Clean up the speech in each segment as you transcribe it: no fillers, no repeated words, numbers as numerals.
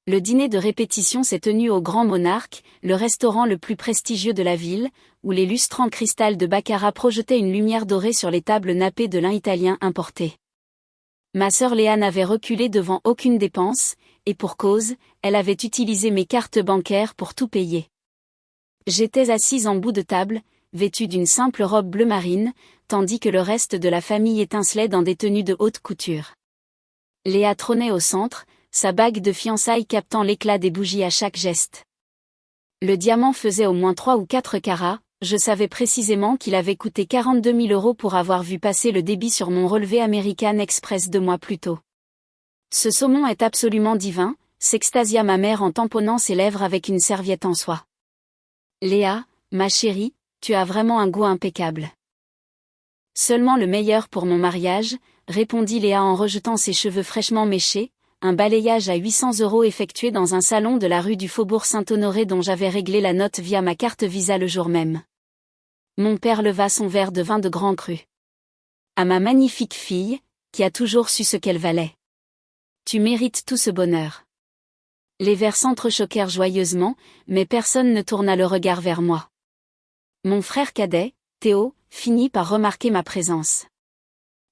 Le dîner de répétition s'est tenu au Grand Monarque, le restaurant le plus prestigieux de la ville, où les lustrants cristal de baccarat projetaient une lumière dorée sur les tables nappées de lin italien importé. Ma sœur Léa n'avait reculé devant aucune dépense, et pour cause, elle avait utilisé mes cartes bancaires pour tout payer. J'étais assise en bout de table, vêtue d'une simple robe bleu marine, tandis que le reste de la famille étincelait dans des tenues de haute couture. Léa trônait au centre, sa bague de fiançailles captant l'éclat des bougies à chaque geste. Le diamant faisait au moins 3 ou 4 carats, je savais précisément qu'il avait coûté 42 000 € pour avoir vu passer le débit sur mon relevé American Express 2 mois plus tôt. Ce saumon est absolument divin, s'extasia ma mère en tamponnant ses lèvres avec une serviette en soie. Léa, ma chérie, tu as vraiment un goût impeccable. Seulement le meilleur pour mon mariage, répondit Léa en rejetant ses cheveux fraîchement méchés, un balayage à 800 € effectué dans un salon de la rue du Faubourg Saint-Honoré dont j'avais réglé la note via ma carte Visa le jour même. Mon père leva son verre de vin de grand cru. À ma magnifique fille, qui a toujours su ce qu'elle valait. Tu mérites tout ce bonheur. Les verres s'entrechoquèrent joyeusement, mais personne ne tourna le regard vers moi. Mon frère cadet, Théo, finit par remarquer ma présence.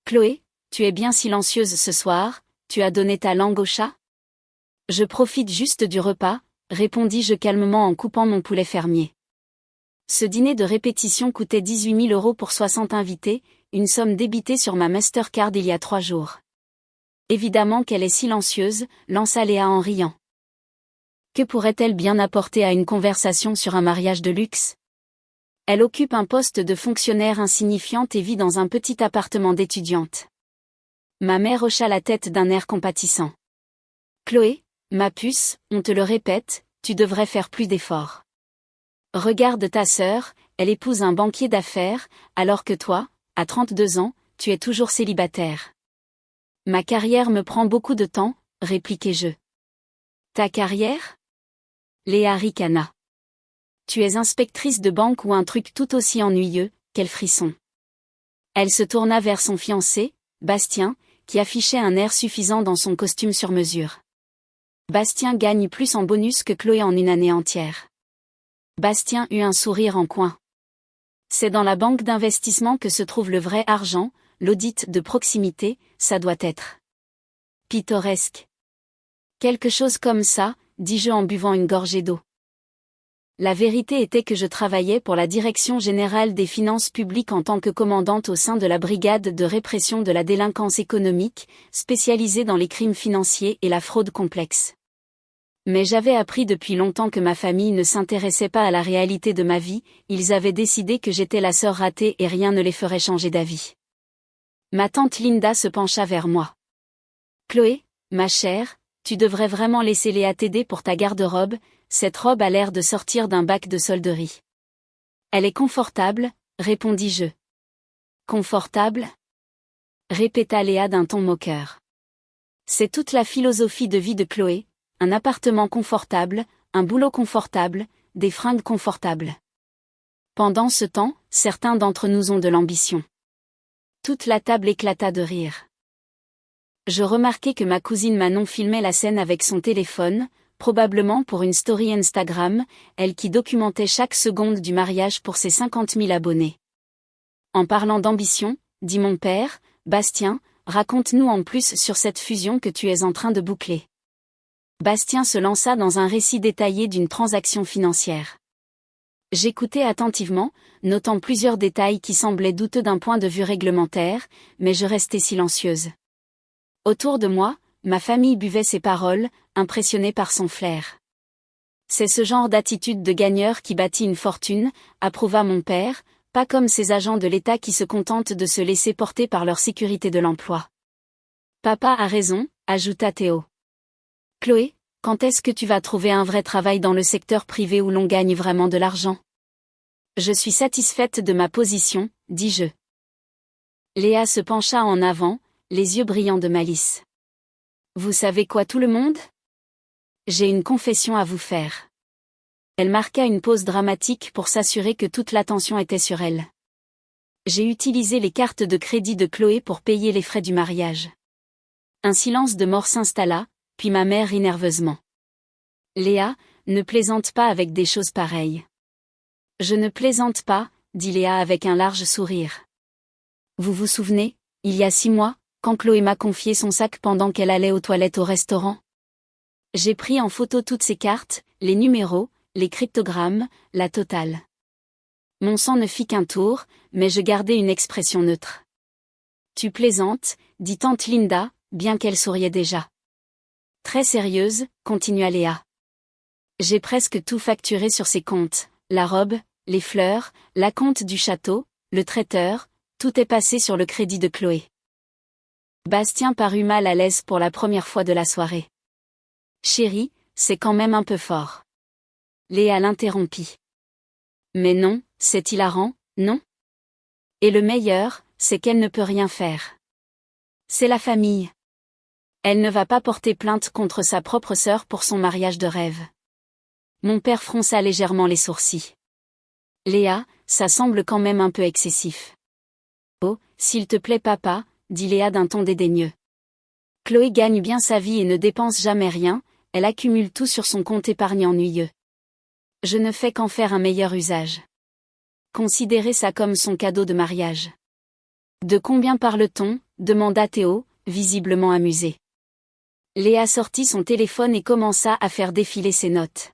Chloé, tu es bien silencieuse ce soir, tu as donné ta langue au chat ? Je profite juste du repas, répondis-je calmement en coupant mon poulet fermier. Ce dîner de répétition coûtait 18 000 € pour 60 invités, une somme débitée sur ma Mastercard il y a 3 jours. Évidemment qu'elle est silencieuse, lança Léa en riant. Que pourrait-elle bien apporter à une conversation sur un mariage de luxe ? Elle occupe un poste de fonctionnaire insignifiante et vit dans un petit appartement d'étudiante. Ma mère hocha la tête d'un air compatissant. Chloé, ma puce, on te le répète, tu devrais faire plus d'efforts. Regarde ta sœur, elle épouse un banquier d'affaires, alors que toi, à 32 ans, tu es toujours célibataire. Ma carrière me prend beaucoup de temps, répliquai-je. Ta carrière ? Léa ricana. Tu es inspectrice de banque ou un truc tout aussi ennuyeux, quel frisson. Elle se tourna vers son fiancé, Bastien, qui affichait un air suffisant dans son costume sur mesure. Bastien gagne plus en bonus que Chloé en une année entière. Bastien eut un sourire en coin. C'est dans la banque d'investissement que se trouve le vrai argent, l'audit de proximité, ça doit être. Pittoresque. Quelque chose comme ça, dis-je en buvant une gorgée d'eau. La vérité était que je travaillais pour la Direction générale des finances publiques en tant que commandante au sein de la brigade de répression de la délinquance économique, spécialisée dans les crimes financiers et la fraude complexe. Mais j'avais appris depuis longtemps que ma famille ne s'intéressait pas à la réalité de ma vie, ils avaient décidé que j'étais la sœur ratée et rien ne les ferait changer d'avis. Ma tante Linda se pencha vers moi. Chloé, ma chère, tu devrais vraiment laisser Léa t'aider pour ta garde-robe, cette robe a l'air de sortir d'un bac de solderie. Elle est confortable, répondis-je. Confortable ? Répéta Léa d'un ton moqueur. C'est toute la philosophie de vie de Chloé, un appartement confortable, un boulot confortable, des fringues confortables. Pendant ce temps, certains d'entre nous ont de l'ambition. Toute la table éclata de rire. Je remarquai que ma cousine Manon filmait la scène avec son téléphone, probablement pour une story Instagram, elle qui documentait chaque seconde du mariage pour ses 50 000 abonnés. En parlant d'ambition, dit mon père, Bastien, raconte-nous en plus sur cette fusion que tu es en train de boucler. Bastien se lança dans un récit détaillé d'une transaction financière. J'écoutais attentivement, notant plusieurs détails qui semblaient douteux d'un point de vue réglementaire, mais je restais silencieuse. Autour de moi, ma famille buvait ses paroles, impressionnée par son flair. C'est ce genre d'attitude de gagneur qui bâtit une fortune, approuva mon père, pas comme ces agents de l'État qui se contentent de se laisser porter par leur sécurité de l'emploi. Papa a raison, ajouta Théo. Chloé, quand est-ce que tu vas trouver un vrai travail dans le secteur privé où l'on gagne vraiment de l'argent ? Je suis satisfaite de ma position, dis-je. Léa se pencha en avant, les yeux brillants de malice. Vous savez quoi tout le monde ? J'ai une confession à vous faire. Elle marqua une pause dramatique pour s'assurer que toute l'attention était sur elle. J'ai utilisé les cartes de crédit de Chloé pour payer les frais du mariage. Un silence de mort s'installa, puis ma mère rit nerveusement. Léa, ne plaisante pas avec des choses pareilles. Je ne plaisante pas, dit Léa avec un large sourire. Vous vous souvenez, il y a 6 mois, quand Chloé m'a confié son sac pendant qu'elle allait aux toilettes au restaurant? J'ai pris en photo toutes ces cartes, les numéros, les cryptogrammes, la totale. Mon sang ne fit qu'un tour, mais je gardai une expression neutre. Tu plaisantes, dit tante Linda, bien qu'elle souriait déjà. Très sérieuse, continua Léa. J'ai presque tout facturé sur ses comptes, la robe, les fleurs, l'acompte du château, le traiteur, tout est passé sur le crédit de Chloé. Bastien parut mal à l'aise pour la première fois de la soirée. Chérie, c'est quand même un peu fort. Léa l'interrompit. Mais non, c'est hilarant, non? Et le meilleur, c'est qu'elle ne peut rien faire. C'est la famille. Elle ne va pas porter plainte contre sa propre sœur pour son mariage de rêve. Mon père fronça légèrement les sourcils. Léa, ça semble quand même un peu excessif. Oh, s'il te plaît papa, dit Léa d'un ton dédaigneux. Chloé gagne bien sa vie et ne dépense jamais rien, elle accumule tout sur son compte épargne ennuyeux. Je ne fais qu'en faire un meilleur usage. Considérez ça comme son cadeau de mariage. De combien parle-t-on? Demanda Théo, visiblement amusé. Léa sortit son téléphone et commença à faire défiler ses notes.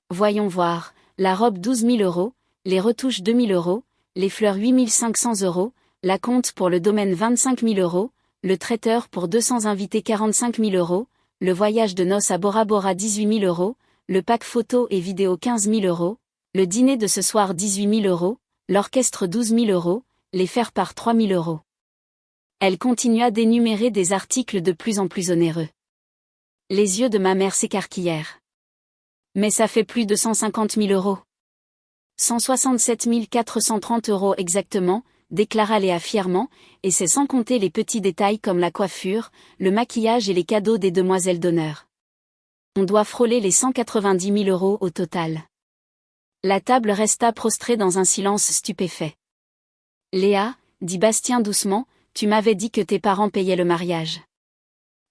Voyons voir, la robe 12 000 €, les retouches 2 000 €, les fleurs 8 500 €, l'acompte pour le domaine 25 000 €, le traiteur pour 200 invités 45 000 €, le voyage de noces à Bora Bora 18 000 €, le pack photo et vidéo 15 000 €, le dîner de ce soir 18 000 €, l'orchestre 12 000 €, les faire-part 3 000 €. Elle continua d'énumérer des articles de plus en plus onéreux. Les yeux de ma mère s'écarquillèrent. Mais ça fait plus de 150 000 €. 167 430 € exactement, déclara Léa fièrement, et c'est sans compter les petits détails comme la coiffure, le maquillage et les cadeaux des demoiselles d'honneur. On doit frôler les 190 000 € au total. La table resta prostrée dans un silence stupéfait. Léa, dit Bastien doucement, tu m'avais dit que tes parents payaient le mariage.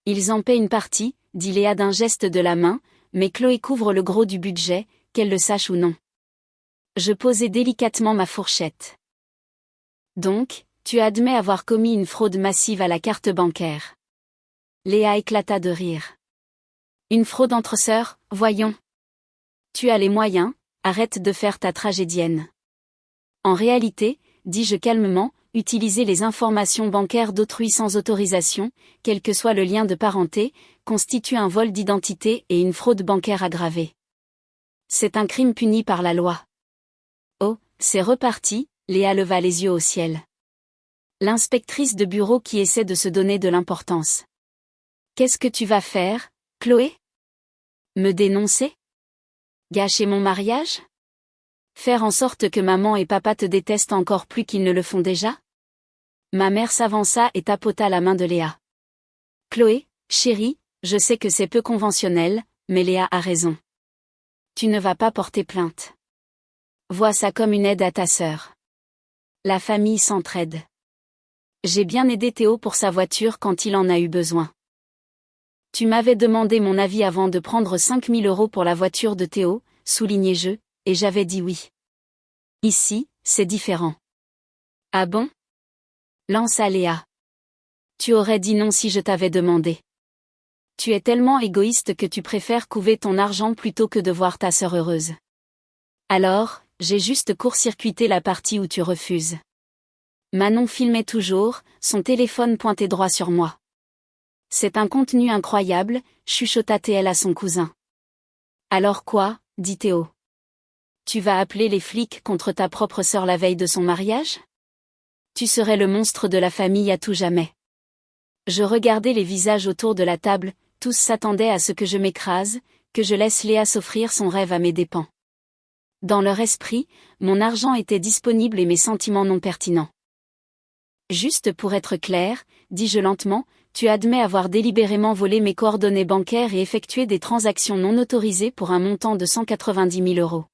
Ils en paient une partie, dit Léa d'un geste de la main, mais Chloé couvre le gros du budget, qu'elle le sache ou non. Je posai délicatement ma fourchette. Donc, tu admets avoir commis une fraude massive à la carte bancaire. Léa éclata de rire. Une fraude entre sœurs, voyons. Tu as les moyens, arrête de faire ta tragédienne. En réalité, dis-je calmement, utiliser les informations bancaires d'autrui sans autorisation, quel que soit le lien de parenté, constitue un vol d'identité et une fraude bancaire aggravée. C'est un crime puni par la loi. Oh, c'est reparti, Léa leva les yeux au ciel. L'inspectrice de bureau qui essaie de se donner de l'importance. Qu'est-ce que tu vas faire, Chloé? Me dénoncer? Gâcher mon mariage? Faire en sorte que maman et papa te détestent encore plus qu'ils ne le font déjà? Ma mère s'avança et tapota la main de Léa. Chloé, chérie, je sais que c'est peu conventionnel, mais Léa a raison. Tu ne vas pas porter plainte. Vois ça comme une aide à ta sœur. La famille s'entraide. J'ai bien aidé Théo pour sa voiture quand il en a eu besoin. Tu m'avais demandé mon avis avant de prendre 5 000 € pour la voiture de Théo, soulignai-je, et j'avais dit oui. Ici, c'est différent. Ah bon? Lança Léa. Tu aurais dit non si je t'avais demandé. Tu es tellement égoïste que tu préfères couver ton argent plutôt que de voir ta sœur heureuse. Alors, j'ai juste court-circuité la partie où tu refuses. Manon filmait toujours, son téléphone pointé droit sur moi. C'est un contenu incroyable, chuchota-t-elle à son cousin. Alors quoi, dit Théo. Tu vas appeler les flics contre ta propre sœur la veille de son mariage? Tu serais le monstre de la famille à tout jamais. Je regardais les visages autour de la table, tous s'attendaient à ce que je m'écrase, que je laisse Léa s'offrir son rêve à mes dépens. Dans leur esprit, mon argent était disponible et mes sentiments non pertinents. Juste pour être clair, dis-je lentement, tu admets avoir délibérément volé mes coordonnées bancaires et effectué des transactions non autorisées pour un montant de 190 000 €.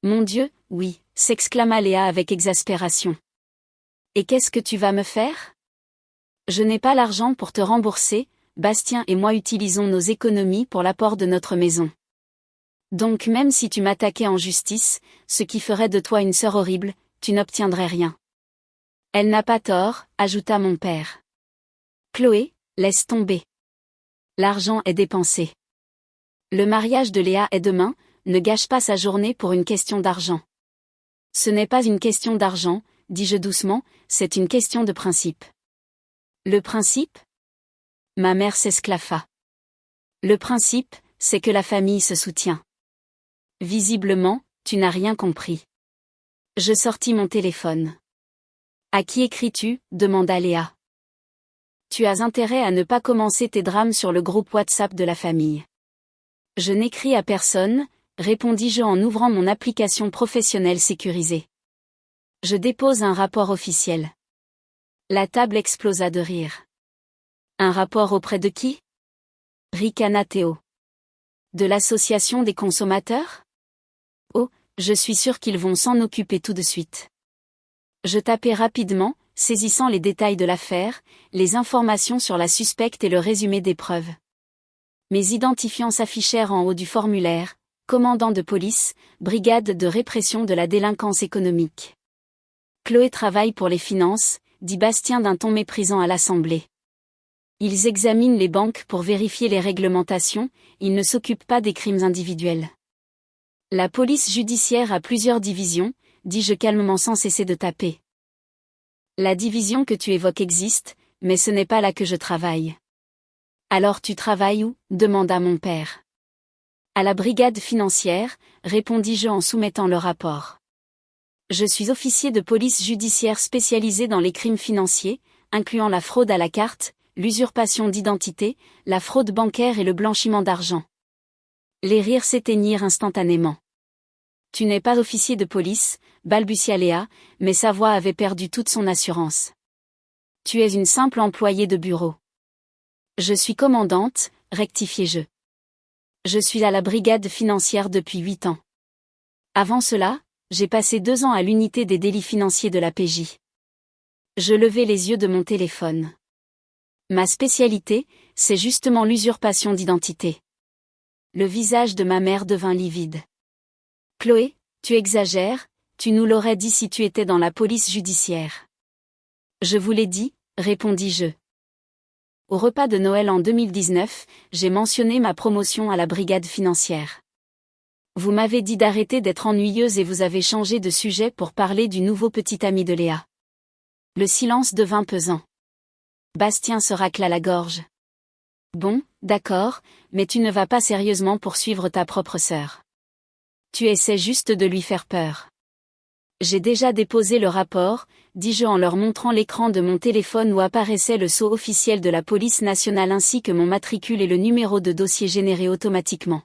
Mon Dieu, oui, s'exclama Léa avec exaspération. Et qu'est-ce que tu vas me faire? Je n'ai pas l'argent pour te rembourser, Bastien et moi utilisons nos économies pour l'apport de notre maison. Donc même si tu m'attaquais en justice, ce qui ferait de toi une sœur horrible, tu n'obtiendrais rien. Elle n'a pas tort, ajouta mon père. Chloé, laisse tomber. L'argent est dépensé. Le mariage de Léa est demain, ne gâche pas sa journée pour une question d'argent. Ce n'est pas une question d'argent, dis-je doucement, c'est une question de principe. Le principe ? Ma mère s'esclaffa. Le principe, c'est que la famille se soutient. Visiblement, tu n'as rien compris. Je sortis mon téléphone. À qui écris-tu ? Demanda Léa. Tu as intérêt à ne pas commencer tes drames sur le groupe WhatsApp de la famille. Je n'écris à personne, répondis-je en ouvrant mon application professionnelle sécurisée. Je dépose un rapport officiel. La table explosa de rire. Un rapport auprès de qui ? Ricana Théo. De l'association des consommateurs ? Oh, je suis sûr qu'ils vont s'en occuper tout de suite. Je tapai rapidement, saisissant les détails de l'affaire, les informations sur la suspecte et le résumé des preuves. Mes identifiants s'affichèrent en haut du formulaire, commandant de police, brigade de répression de la délinquance économique. Chloé travaille pour les finances, dit Bastien d'un ton méprisant à l'Assemblée. Ils examinent les banques pour vérifier les réglementations, ils ne s'occupent pas des crimes individuels. La police judiciaire a plusieurs divisions, dis-je calmement sans cesser de taper. La division que tu évoques existe, mais ce n'est pas là que je travaille. Alors tu travailles où ? Demanda mon père. À la brigade financière, répondis-je en soumettant le rapport. Je suis officier de police judiciaire spécialisé dans les crimes financiers, incluant la fraude à la carte, l'usurpation d'identité, la fraude bancaire et le blanchiment d'argent. Les rires s'éteignirent instantanément. Tu n'es pas officier de police, balbutia Léa, mais sa voix avait perdu toute son assurance. Tu es une simple employée de bureau. Je suis commandante, rectifiai-je. Je suis à la brigade financière depuis 8 ans. Avant cela, j'ai passé 2 ans à l'unité des délits financiers de la PJ. Je levai les yeux de mon téléphone. Ma spécialité, c'est justement l'usurpation d'identité. Le visage de ma mère devint livide. Chloé, tu exagères, tu nous l'aurais dit si tu étais dans la police judiciaire. Je vous l'ai dit, répondis-je. Au repas de Noël en 2019, j'ai mentionné ma promotion à la brigade financière. Vous m'avez dit d'arrêter d'être ennuyeuse et vous avez changé de sujet pour parler du nouveau petit ami de Léa. Le silence devint pesant. Bastien se racla la gorge. Bon, d'accord, mais tu ne vas pas sérieusement poursuivre ta propre sœur. Tu essaies juste de lui faire peur. J'ai déjà déposé le rapport, dis-je en leur montrant l'écran de mon téléphone où apparaissait le sceau officiel de la police nationale ainsi que mon matricule et le numéro de dossier généré automatiquement.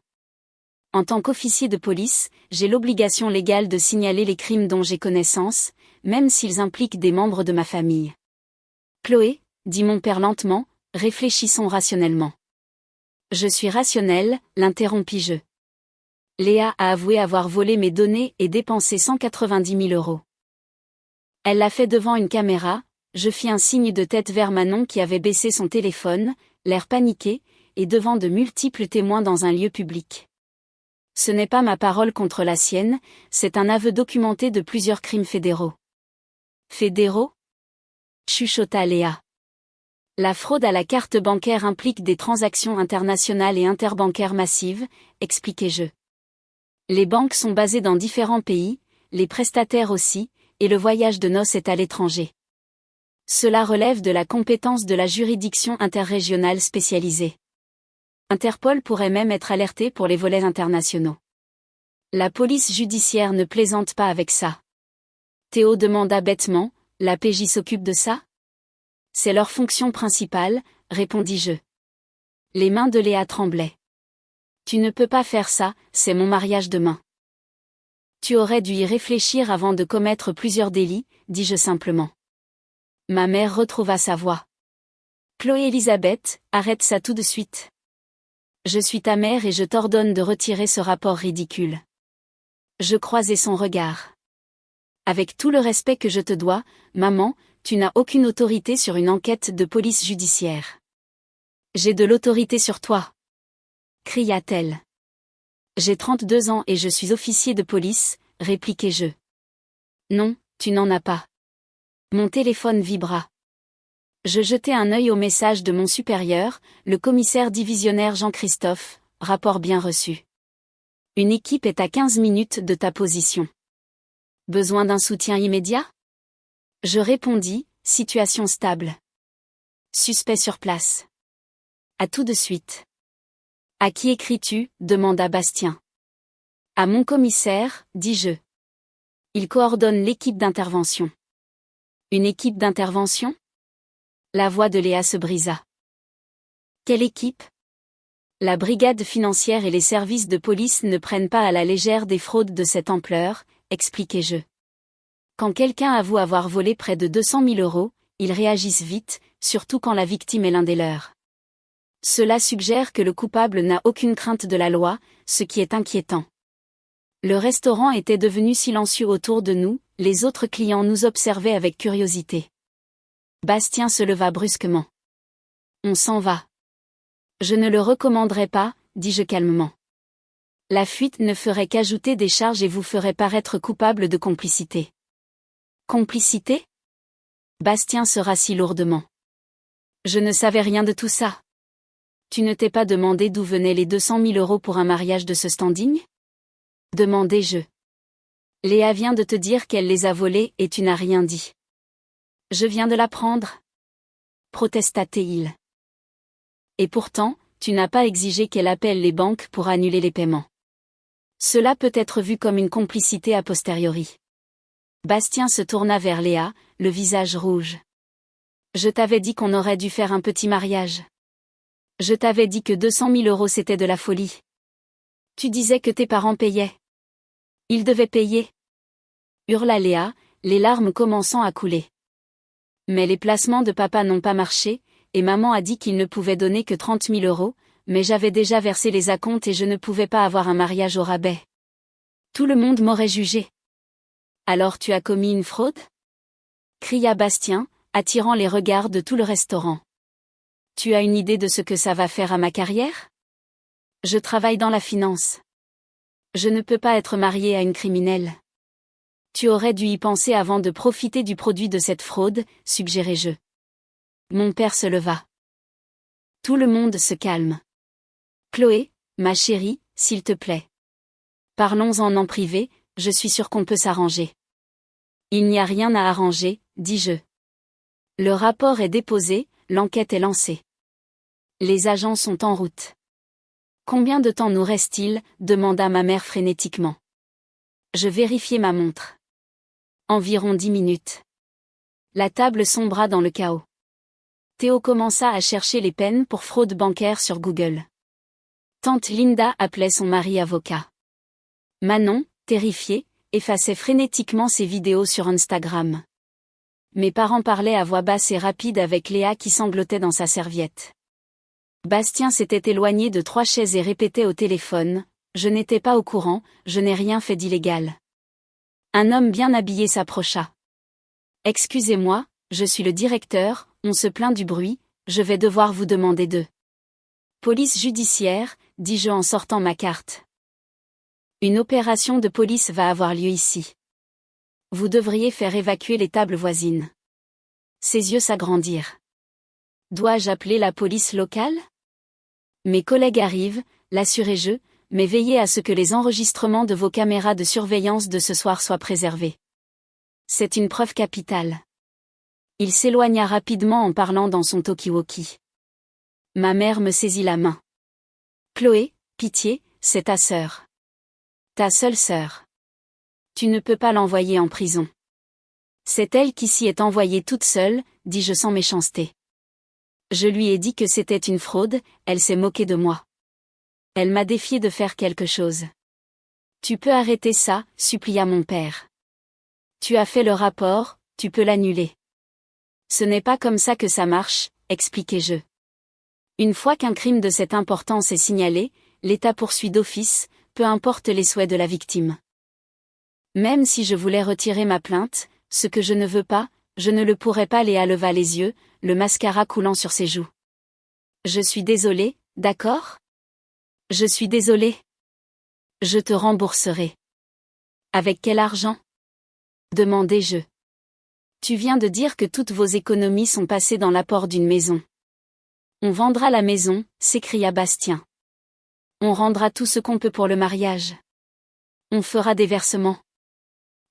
En tant qu'officier de police, j'ai l'obligation légale de signaler les crimes dont j'ai connaissance, même s'ils impliquent des membres de ma famille. Chloé, dit mon père lentement, réfléchissons rationnellement. Je suis rationnel, l'interrompis-je. Léa a avoué avoir volé mes données et dépensé 190 000 €. Elle l'a fait devant une caméra, je fis un signe de tête vers Manon qui avait baissé son téléphone, l'air paniqué, et devant de multiples témoins dans un lieu public. Ce n'est pas ma parole contre la sienne, c'est un aveu documenté de plusieurs crimes fédéraux. Fédéraux ? Chuchota Léa. La fraude à la carte bancaire implique des transactions internationales et interbancaires massives, expliquai-je. Les banques sont basées dans différents pays, les prestataires aussi, et le voyage de noces est à l'étranger. Cela relève de la compétence de la juridiction interrégionale spécialisée. Interpol pourrait même être alerté pour les volets internationaux. La police judiciaire ne plaisante pas avec ça. Théo demanda bêtement, la PJ s'occupe de ça ? C'est leur fonction principale, répondis-je. Les mains de Léa tremblaient. Tu ne peux pas faire ça, c'est mon mariage demain. Tu aurais dû y réfléchir avant de commettre plusieurs délits, dis-je simplement. Ma mère retrouva sa voix. Chloé Elisabeth, arrête ça tout de suite. Je suis ta mère et je t'ordonne de retirer ce rapport ridicule. Je croisai son regard. Avec tout le respect que je te dois, maman, tu n'as aucune autorité sur une enquête de police judiciaire. J'ai de l'autorité sur toi, cria-t-elle. J'ai 32 ans et je suis officier de police, répliquai-je. Non, tu n'en as pas. Mon téléphone vibra. Je jetai un œil au message de mon supérieur, le commissaire divisionnaire Jean-Christophe, rapport bien reçu. Une équipe est à 15 minutes de ta position. Besoin d'un soutien immédiat? Je répondis, situation stable. Suspect sur place. À tout de suite. À qui écris-tu? Demanda Bastien. À mon commissaire, dis-je. Il coordonne l'équipe d'intervention. Une équipe d'intervention? La voix de Léa se brisa. Quelle équipe? La brigade financière et les services de police ne prennent pas à la légère des fraudes de cette ampleur, expliquai-je. Quand quelqu'un avoue avoir volé près de 200 000 €, ils réagissent vite, surtout quand la victime est l'un des leurs. Cela suggère que le coupable n'a aucune crainte de la loi, ce qui est inquiétant. Le restaurant était devenu silencieux autour de nous, les autres clients nous observaient avec curiosité. Bastien se leva brusquement. On s'en va. Je ne le recommanderais pas, dis-je calmement. La fuite ne ferait qu'ajouter des charges et vous ferait paraître coupable de complicité. Complicité? Bastien se rassit lourdement. Je ne savais rien de tout ça. Tu ne t'es pas demandé d'où venaient les 200 000 € pour un mariage de ce standing? Demandai-je. Léa vient de te dire qu'elle les a volés et tu n'as rien dit. Je viens de l'apprendre. Protesta-t-il. Et pourtant, tu n'as pas exigé qu'elle appelle les banques pour annuler les paiements. Cela peut être vu comme une complicité a posteriori. Bastien se tourna vers Léa, le visage rouge. Je t'avais dit qu'on aurait dû faire un petit mariage. Je t'avais dit que 200 000 € c'était de la folie. Tu disais que tes parents payaient. Ils devaient payer. Hurla Léa, les larmes commençant à couler. Mais les placements de papa n'ont pas marché, et maman a dit qu'il ne pouvait donner que 30 000 €, mais j'avais déjà versé les acomptes et je ne pouvais pas avoir un mariage au rabais. Tout le monde m'aurait jugé. Alors tu as commis une fraude? Cria Bastien, attirant les regards de tout le restaurant. Tu as une idée de ce que ça va faire à ma carrière? Je travaille dans la finance. Je ne peux pas être marié à une criminelle. Tu aurais dû y penser avant de profiter du produit de cette fraude, suggérai-je. Mon père se leva. Tout le monde se calme. Chloé, ma chérie, s'il te plaît. Parlons-en en privé, je suis sûre qu'on peut s'arranger. Il n'y a rien à arranger, dis-je. Le rapport est déposé, l'enquête est lancée. Les agents sont en route. Combien de temps nous reste-t-il? Demanda ma mère frénétiquement. Je vérifiai ma montre. Environ 10 minutes. La table sombra dans le chaos. Théo commença à chercher les peines pour fraude bancaire sur Google. Tante Linda appelait son mari avocat. Manon, terrifiée, effaçait frénétiquement ses vidéos sur Instagram. Mes parents parlaient à voix basse et rapide avec Léa qui sanglotait dans sa serviette. Bastien s'était éloigné de 3 chaises et répétait au téléphone, « Je n'étais pas au courant, je n'ai rien fait d'illégal. » Un homme bien habillé s'approcha. « Excusez-moi, je suis le directeur, on se plaint du bruit, je vais devoir vous demander de. » « Police judiciaire, dis-je en sortant ma carte. Une opération de police va avoir lieu ici. Vous devriez faire évacuer les tables voisines. Ses yeux s'agrandirent. Dois-je appeler la police locale? Mes collègues arrivent, l'assurai-je, mais veillez à ce que les enregistrements de vos caméras de surveillance de ce soir soient préservés. C'est une preuve capitale. Il s'éloigna rapidement en parlant dans son talkie-walkie. Ma mère me saisit la main. Chloé, pitié, c'est ta sœur. Ta seule sœur. Tu ne peux pas l'envoyer en prison. C'est elle qui s'y est envoyée toute seule, dis-je sans méchanceté. Je lui ai dit que c'était une fraude, elle s'est moquée de moi. Elle m'a défié de faire quelque chose. Tu peux arrêter ça, supplia mon père. Tu as fait le rapport, tu peux l'annuler. Ce n'est pas comme ça que ça marche, expliquai-je. Une fois qu'un crime de cette importance est signalé, l'État poursuit d'office, peu importe les souhaits de la victime. Même si je voulais retirer ma plainte, ce que je ne veux pas, je ne le pourrais pas. Léa leva les yeux, le mascara coulant sur ses joues. Je suis désolé, d'accord? Je suis désolé. Je te rembourserai. Avec quel argent? Demandai-je. Tu viens de dire que toutes vos économies sont passées dans l'apport d'une maison. On vendra la maison, s'écria Bastien. On rendra tout ce qu'on peut pour le mariage. On fera des versements.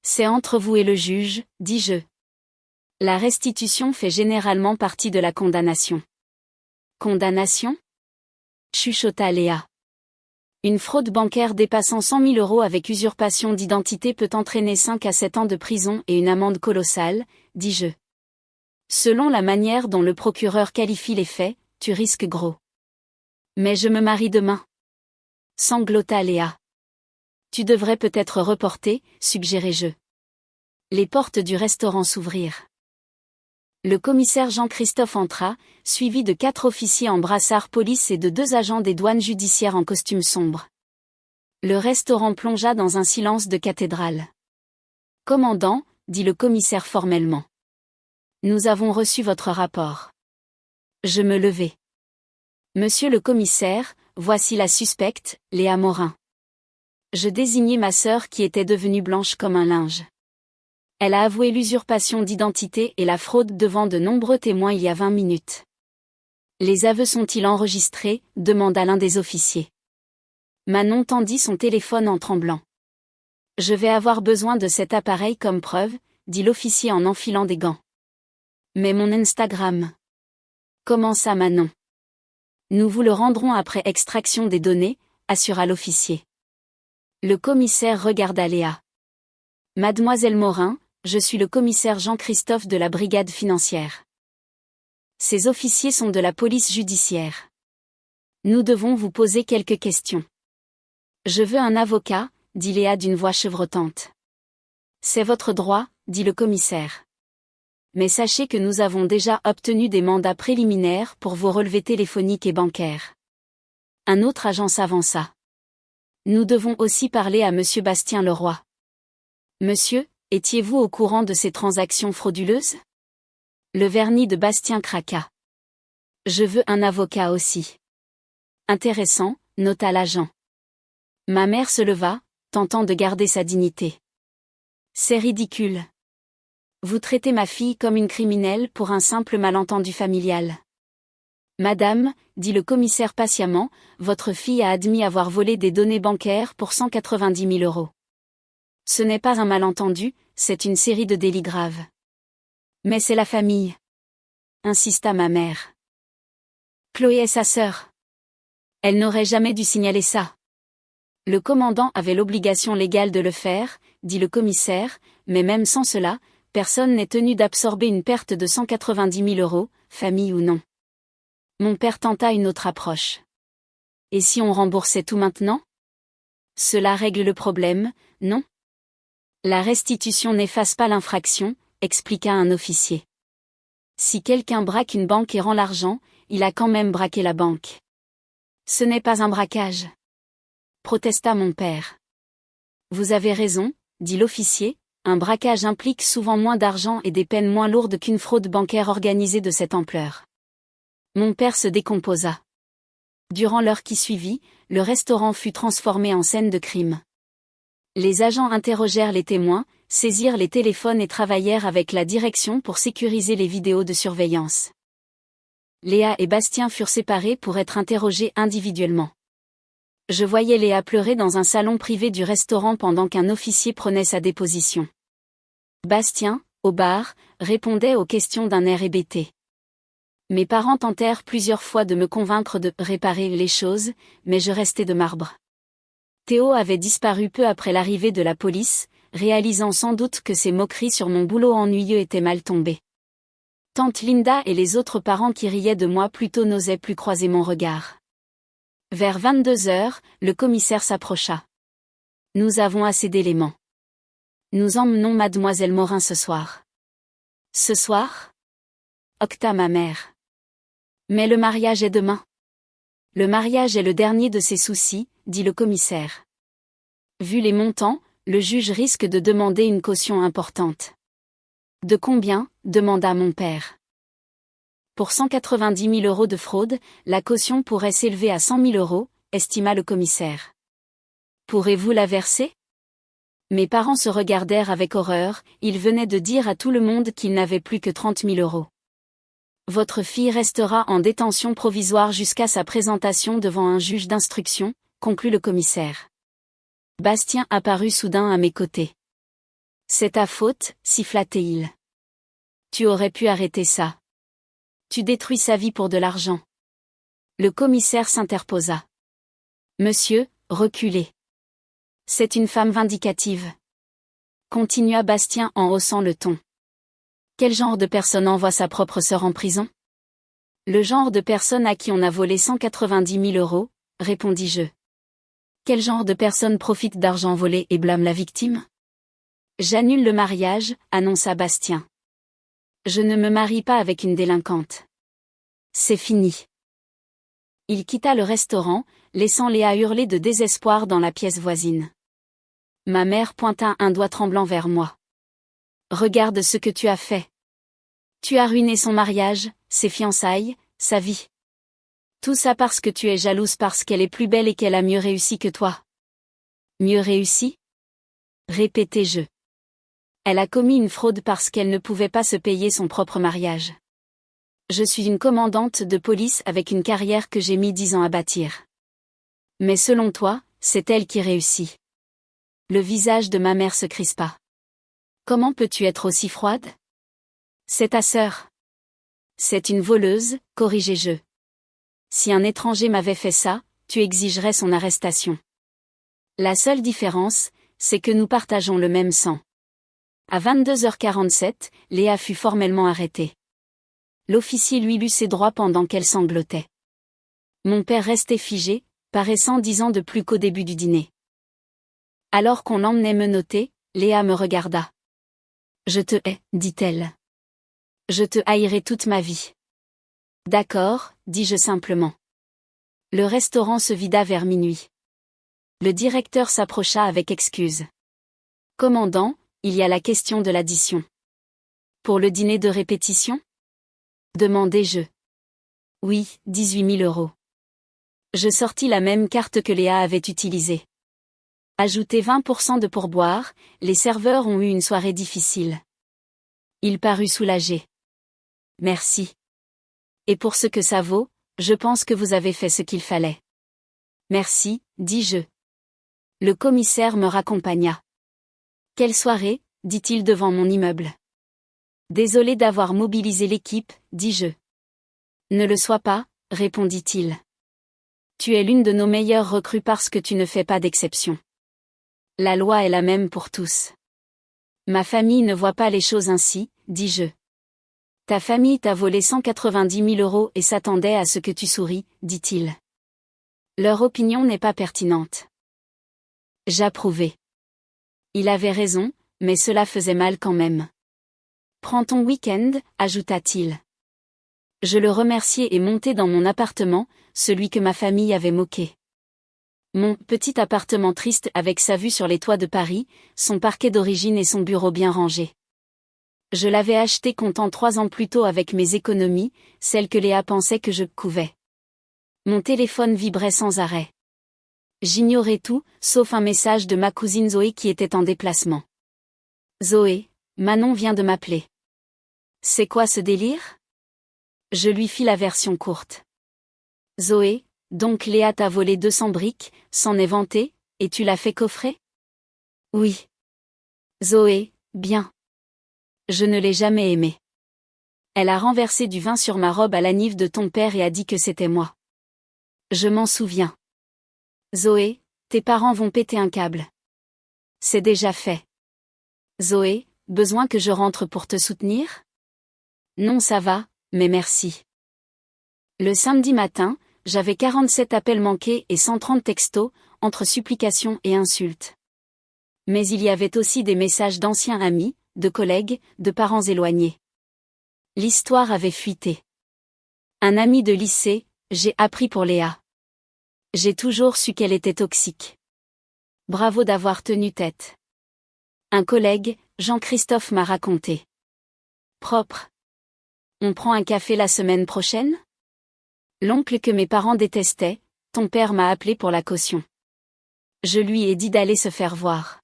C'est entre vous et le juge, dis-je. La restitution fait généralement partie de la condamnation. Condamnation? Chuchota Léa. Une fraude bancaire dépassant 100 000 € avec usurpation d'identité peut entraîner 5 à 7 ans de prison et une amende colossale, dis-je. Selon la manière dont le procureur qualifie les faits, tu risques gros. Mais je me marie demain. Sanglota Léa. Tu devrais peut-être reporter, suggérai-je. Les portes du restaurant s'ouvrirent. Le commissaire Jean-Christophe entra, suivi de 4 officiers en brassard police et de 2 agents des douanes judiciaires en costume sombre. Le restaurant plongea dans un silence de cathédrale. « Commandant, dit le commissaire formellement. Nous avons reçu votre rapport. » Je me levai. « Monsieur le commissaire, voici la suspecte, Léa Morin. » Je désignai ma sœur qui était devenue blanche comme un linge. Elle a avoué l'usurpation d'identité et la fraude devant de nombreux témoins il y a 20 minutes. Les aveux sont-ils enregistrés? Demanda l'un des officiers. Manon tendit son téléphone en tremblant. Je vais avoir besoin de cet appareil comme preuve, dit l'officier en enfilant des gants. Mais mon Instagram. Commença Manon. Nous vous le rendrons après extraction des données, assura l'officier. Le commissaire regarda Léa. Mademoiselle Morin, je suis le commissaire Jean-Christophe de la brigade financière. Ces officiers sont de la police judiciaire. Nous devons vous poser quelques questions. Je veux un avocat, dit Léa d'une voix chevrotante. C'est votre droit, dit le commissaire. Mais sachez que nous avons déjà obtenu des mandats préliminaires pour vos relevés téléphoniques et bancaires. Un autre agent s'avança. Nous devons aussi parler à monsieur Bastien Leroy. Monsieur, étiez-vous au courant de ces transactions frauduleuses? Le vernis de Bastien craqua. Je veux un avocat aussi. Intéressant, nota l'agent. Ma mère se leva, tentant de garder sa dignité. C'est ridicule. Vous traitez ma fille comme une criminelle pour un simple malentendu familial. Madame, dit le commissaire patiemment, votre fille a admis avoir volé des données bancaires pour 190 000 €. Ce n'est pas un malentendu, c'est une série de délits graves. Mais c'est la famille. Insista ma mère. Chloé est sa sœur. Elle n'aurait jamais dû signaler ça. Le commandant avait l'obligation légale de le faire, dit le commissaire, mais même sans cela, personne n'est tenu d'absorber une perte de 190 000 €, famille ou non. Mon père tenta une autre approche. Et si on remboursait tout maintenant? Cela règle le problème, non? La restitution n'efface pas l'infraction, expliqua un officier. Si quelqu'un braque une banque et rend l'argent, il a quand même braqué la banque. Ce n'est pas un braquage. Protesta mon père. Vous avez raison, dit l'officier, un braquage implique souvent moins d'argent et des peines moins lourdes qu'une fraude bancaire organisée de cette ampleur. Mon père se décomposa. Durant l'heure qui suivit, le restaurant fut transformé en scène de crime. Les agents interrogèrent les témoins, saisirent les téléphones et travaillèrent avec la direction pour sécuriser les vidéos de surveillance. Léa et Bastien furent séparés pour être interrogés individuellement. Je voyais Léa pleurer dans un salon privé du restaurant pendant qu'un officier prenait sa déposition. Bastien, au bar, répondait aux questions d'un air hébété. Mes parents tentèrent plusieurs fois de me convaincre de réparer les choses, mais je restais de marbre. Théo avait disparu peu après l'arrivée de la police, réalisant sans doute que ses moqueries sur mon boulot ennuyeux étaient mal tombées. Tante Linda et les autres parents qui riaient de moi plutôt n'osaient plus croiser mon regard. Vers 22 heures, le commissaire s'approcha. Nous avons assez d'éléments. Nous emmenons mademoiselle Morin ce soir. Ce soir? Octa ma mère. Mais le mariage est demain. Le mariage est le dernier de ses soucis, dit le commissaire. Vu les montants, le juge risque de demander une caution importante. De combien? Demanda mon père. Pour 190 000 € de fraude, la caution pourrait s'élever à 100 000 €, estima le commissaire. Pourrez-vous la verser ? Mes parents se regardèrent avec horreur, ils venaient de dire à tout le monde qu'ils n'avaient plus que 30 000 €. Votre fille restera en détention provisoire jusqu'à sa présentation devant un juge d'instruction, conclut le commissaire. Bastien apparut soudain à mes côtés. C'est ta faute, siffla-t-il. Tu aurais pu arrêter ça. Tu détruis sa vie pour de l'argent. Le commissaire s'interposa. Monsieur, reculez. C'est une femme vindicative. Continua Bastien en haussant le ton. Quel genre de personne envoie sa propre sœur en prison ? Le genre de personne à qui on a volé 190 000 €, répondis-je. Quel genre de personne profite d'argent volé et blâme la victime ? J'annule le mariage, annonça Bastien. Je ne me marie pas avec une délinquante. C'est fini. Il quitta le restaurant, laissant Léa hurler de désespoir dans la pièce voisine. Ma mère pointa un doigt tremblant vers moi. Regarde ce que tu as fait. Tu as ruiné son mariage, ses fiançailles, sa vie. Tout ça parce que tu es jalouse parce qu'elle est plus belle et qu'elle a mieux réussi que toi. Mieux réussi ? Répétai-je. Elle a commis une fraude parce qu'elle ne pouvait pas se payer son propre mariage. Je suis une commandante de police avec une carrière que j'ai mis 10 ans à bâtir. Mais selon toi, c'est elle qui réussit. Le visage de ma mère se crispa. Comment peux-tu être aussi froide ? C'est ta sœur. C'est une voleuse, corrigeai-je. Si un étranger m'avait fait ça, tu exigerais son arrestation. La seule différence, c'est que nous partageons le même sang. À 22h47, Léa fut formellement arrêtée. L'officier lui lut ses droits pendant qu'elle sanglotait. Mon père restait figé, paraissant 10 ans de plus qu'au début du dîner. Alors qu'on l'emmenait menotter, Léa me regarda. Je te hais, dit-elle. Je te haïrai toute ma vie. D'accord, dis-je simplement. Le restaurant se vida vers minuit. Le directeur s'approcha avec excuse. Commandant, il y a la question de l'addition. Pour le dîner de répétition ? Demandai-je. Oui, 18 000 €. Je sortis la même carte que Léa avait utilisée. Ajoutez 20% de pourboire, les serveurs ont eu une soirée difficile. Il parut soulagé. Merci. Et pour ce que ça vaut, je pense que vous avez fait ce qu'il fallait. Merci, dis-je. Le commissaire me raccompagna. Quelle soirée, dit-il devant mon immeuble. Désolé d'avoir mobilisé l'équipe, dis-je. Ne le sois pas, répondit-il. Tu es l'une de nos meilleures recrues parce que tu ne fais pas d'exception. La loi est la même pour tous. Ma famille ne voit pas les choses ainsi, dis-je. Ta famille t'a volé 190 000 € et s'attendait à ce que tu souris, dit-il. Leur opinion n'est pas pertinente. J'approuvai. Il avait raison, mais cela faisait mal quand même. Prends ton week-end, ajouta-t-il. Je le remerciai et montai dans mon appartement, celui que ma famille avait moqué. Mon petit appartement triste avec sa vue sur les toits de Paris, son parquet d'origine et son bureau bien rangé. Je l'avais acheté comptant 3 ans plus tôt avec mes économies, celles que Léa pensait que je couvais. Mon téléphone vibrait sans arrêt. J'ignorais tout, sauf un message de ma cousine Zoé qui était en déplacement. Zoé, Manon vient de m'appeler. C'est quoi ce délire ? Je lui fis la version courte. Zoé, donc Léa t'a volé 200 briques, s'en est vantée, et tu l'as fait coffrer ? Oui. Zoé, bien. Je ne l'ai jamais aimée. Elle a renversé du vin sur ma robe à l'anniv de ton père et a dit que c'était moi. Je m'en souviens. Zoé, tes parents vont péter un câble. C'est déjà fait. Zoé, besoin que je rentre pour te soutenir ? Non, ça va, mais merci. Le samedi matin, j'avais 47 appels manqués et 130 textos, entre supplications et insultes. Mais il y avait aussi des messages d'anciens amis, de collègues, de parents éloignés. L'histoire avait fuité. Un ami de lycée, j'ai appris pour Léa. J'ai toujours su qu'elle était toxique. Bravo d'avoir tenu tête. Un collègue, Jean-Christophe m'a raconté. Propre. On prend un café la semaine prochaine? L'oncle que mes parents détestaient, ton père m'a appelé pour la caution. Je lui ai dit d'aller se faire voir.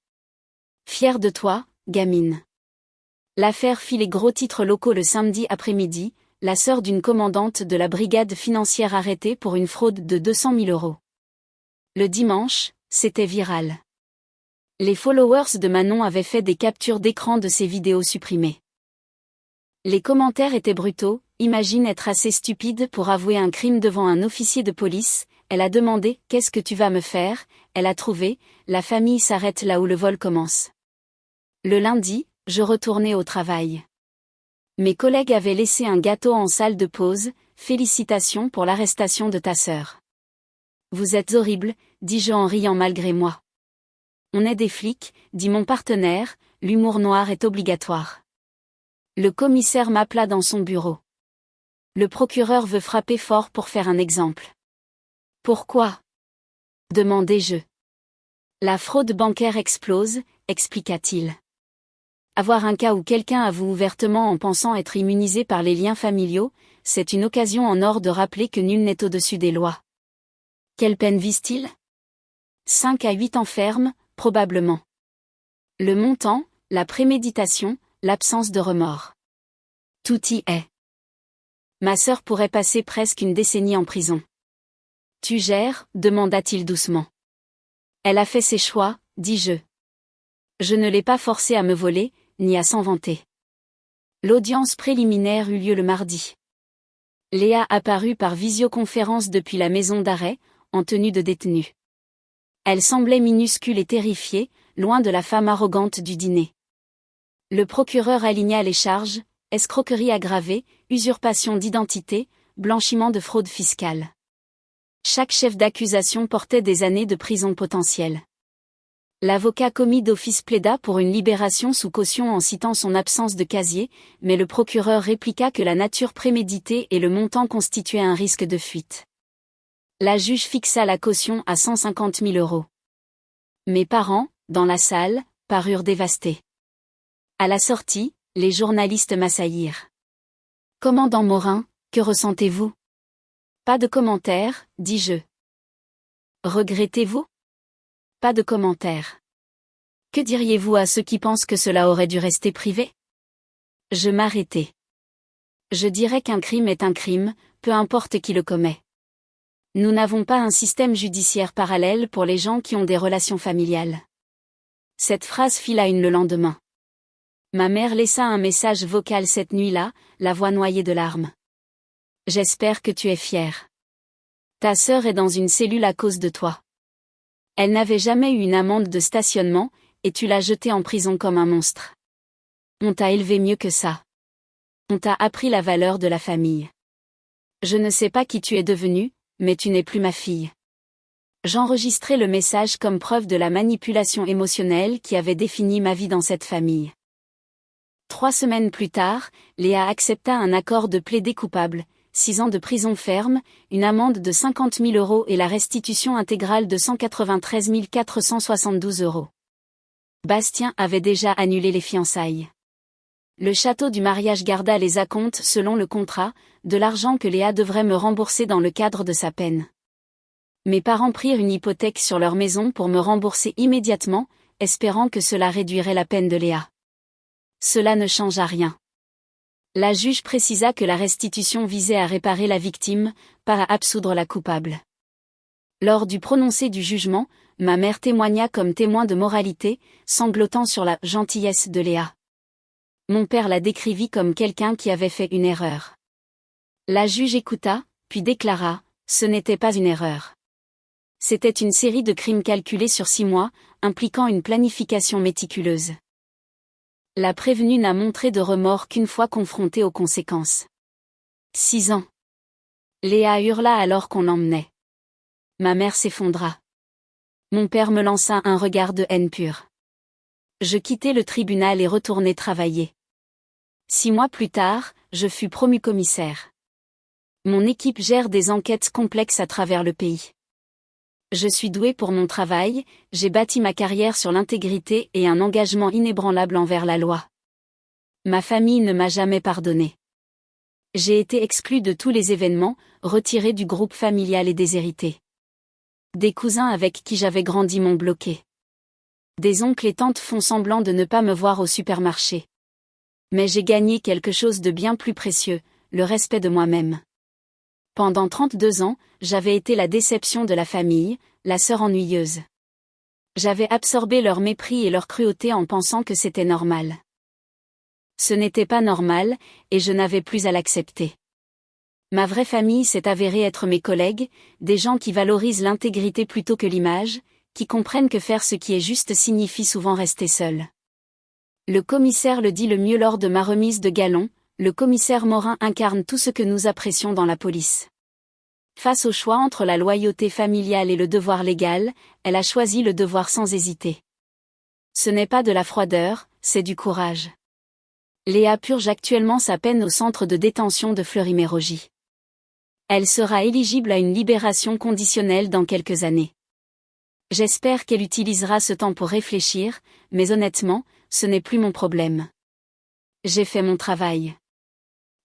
Fier de toi, gamine. L'affaire fit les gros titres locaux le samedi après-midi, la sœur d'une commandante de la brigade financière arrêtée pour une fraude de 200 000 euros. Le dimanche, c'était viral. Les followers de Manon avaient fait des captures d'écran de ces vidéos supprimées. Les commentaires étaient brutaux. Imagine être assez stupide pour avouer un crime devant un officier de police. Elle a demandé « Qu'est-ce que tu vas me faire ?» Elle a trouvé « La famille s'arrête là où le vol commence. » Le lundi, je retournais au travail. Mes collègues avaient laissé un gâteau en salle de pause. Félicitations pour l'arrestation de ta sœur. Vous êtes horrible, dis-je en riant malgré moi. On est des flics, dit mon partenaire, l'humour noir est obligatoire. Le commissaire m'appela dans son bureau. Le procureur veut frapper fort pour faire un exemple. Pourquoi? Demandai-je. La fraude bancaire explose, expliqua-t-il. Avoir un cas où quelqu'un avoue ouvertement en pensant être immunisé par les liens familiaux, c'est une occasion en or de rappeler que nul n'est au-dessus des lois. Quelle peine vise-t-il? 5 à 8 ans ferme, probablement. Le montant, la préméditation, l'absence de remords. Tout y est. Ma sœur pourrait passer presque une décennie en prison. Tu gères, demanda-t-il doucement. Elle a fait ses choix, dis-je. Je ne l'ai pas forcée à me voler, ni à s'en vanter. L'audience préliminaire eut lieu le mardi. Léa apparut par visioconférence depuis la maison d'arrêt, en tenue de détenue. Elle semblait minuscule et terrifiée, loin de la femme arrogante du dîner. Le procureur aligna les charges, escroquerie aggravée, usurpation d'identité, blanchiment de fraude fiscale. Chaque chef d'accusation portait des années de prison potentielle. L'avocat commis d'office plaida pour une libération sous caution en citant son absence de casier, mais le procureur répliqua que la nature préméditée et le montant constituaient un risque de fuite. La juge fixa la caution à 150 000 euros. Mes parents, dans la salle, parurent dévastés. À la sortie, les journalistes m'assaillirent. Commandant Morin, que ressentez-vous? Pas de commentaires, dis-je. Regrettez-vous? Pas de commentaires. Que diriez-vous à ceux qui pensent que cela aurait dû rester privé? Je m'arrêtai. Je dirais qu'un crime est un crime, peu importe qui le commet. Nous n'avons pas un système judiciaire parallèle pour les gens qui ont des relations familiales. Cette phrase fila une le lendemain. Ma mère laissa un message vocal cette nuit-là, la voix noyée de larmes. J'espère que tu es fière. Ta sœur est dans une cellule à cause de toi. Elle n'avait jamais eu une amende de stationnement, et tu l'as jetée en prison comme un monstre. On t'a élevé mieux que ça. On t'a appris la valeur de la famille. Je ne sais pas qui tu es devenue, mais tu n'es plus ma fille. J'enregistrai le message comme preuve de la manipulation émotionnelle qui avait défini ma vie dans cette famille. 3 semaines plus tard, Léa accepta un accord de plaider coupable, 6 ans de prison ferme, une amende de 50 000 euros et la restitution intégrale de 193 472 euros. Bastien avait déjà annulé les fiançailles. Le château du mariage garda les acomptes selon le contrat, de l'argent que Léa devrait me rembourser dans le cadre de sa peine. Mes parents prirent une hypothèque sur leur maison pour me rembourser immédiatement, espérant que cela réduirait la peine de Léa. Cela ne changea rien. La juge précisa que la restitution visait à réparer la victime, pas à absoudre la coupable. Lors du prononcé du jugement, ma mère témoigna comme témoin de moralité, sanglotant sur la gentillesse de Léa. Mon père la décrivit comme quelqu'un qui avait fait une erreur. La juge écouta, puis déclara, ce n'était pas une erreur. C'était une série de crimes calculés sur 6 mois, impliquant une planification méticuleuse. La prévenue n'a montré de remords qu'une fois confrontée aux conséquences. 6 ans. Léa hurla alors qu'on l'emmenait. Ma mère s'effondra. Mon père me lança un regard de haine pure. Je quittai le tribunal et retournai travailler. 6 mois plus tard, je fus promu commissaire. Mon équipe gère des enquêtes complexes à travers le pays. Je suis doué pour mon travail, j'ai bâti ma carrière sur l'intégrité et un engagement inébranlable envers la loi. Ma famille ne m'a jamais pardonné. J'ai été exclue de tous les événements, retirée du groupe familial et déshérité. Des cousins avec qui j'avais grandi m'ont bloqué. Des oncles et tantes font semblant de ne pas me voir au supermarché. Mais j'ai gagné quelque chose de bien plus précieux, le respect de moi-même. Pendant 32 ans, j'avais été la déception de la famille, la sœur ennuyeuse. J'avais absorbé leur mépris et leur cruauté en pensant que c'était normal. Ce n'était pas normal, et je n'avais plus à l'accepter. Ma vraie famille s'est avérée être mes collègues, des gens qui valorisent l'intégrité plutôt que l'image, qui comprennent que faire ce qui est juste signifie souvent rester seul. Le commissaire le dit le mieux lors de ma remise de galon, le commissaire Morin incarne tout ce que nous apprécions dans la police. Face au choix entre la loyauté familiale et le devoir légal, elle a choisi le devoir sans hésiter. Ce n'est pas de la froideur, c'est du courage. Léa purge actuellement sa peine au centre de détention de Fleury-Mérogis. Elle sera éligible à une libération conditionnelle dans quelques années. J'espère qu'elle utilisera ce temps pour réfléchir, mais honnêtement, ce n'est plus mon problème. J'ai fait mon travail.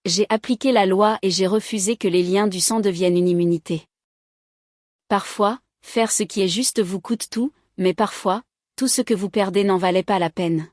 J'ai appliqué la loi et j'ai refusé que les liens du sang deviennent une immunité. Parfois, faire ce qui est juste vous coûte tout, mais parfois, tout ce que vous perdez n'en valait pas la peine.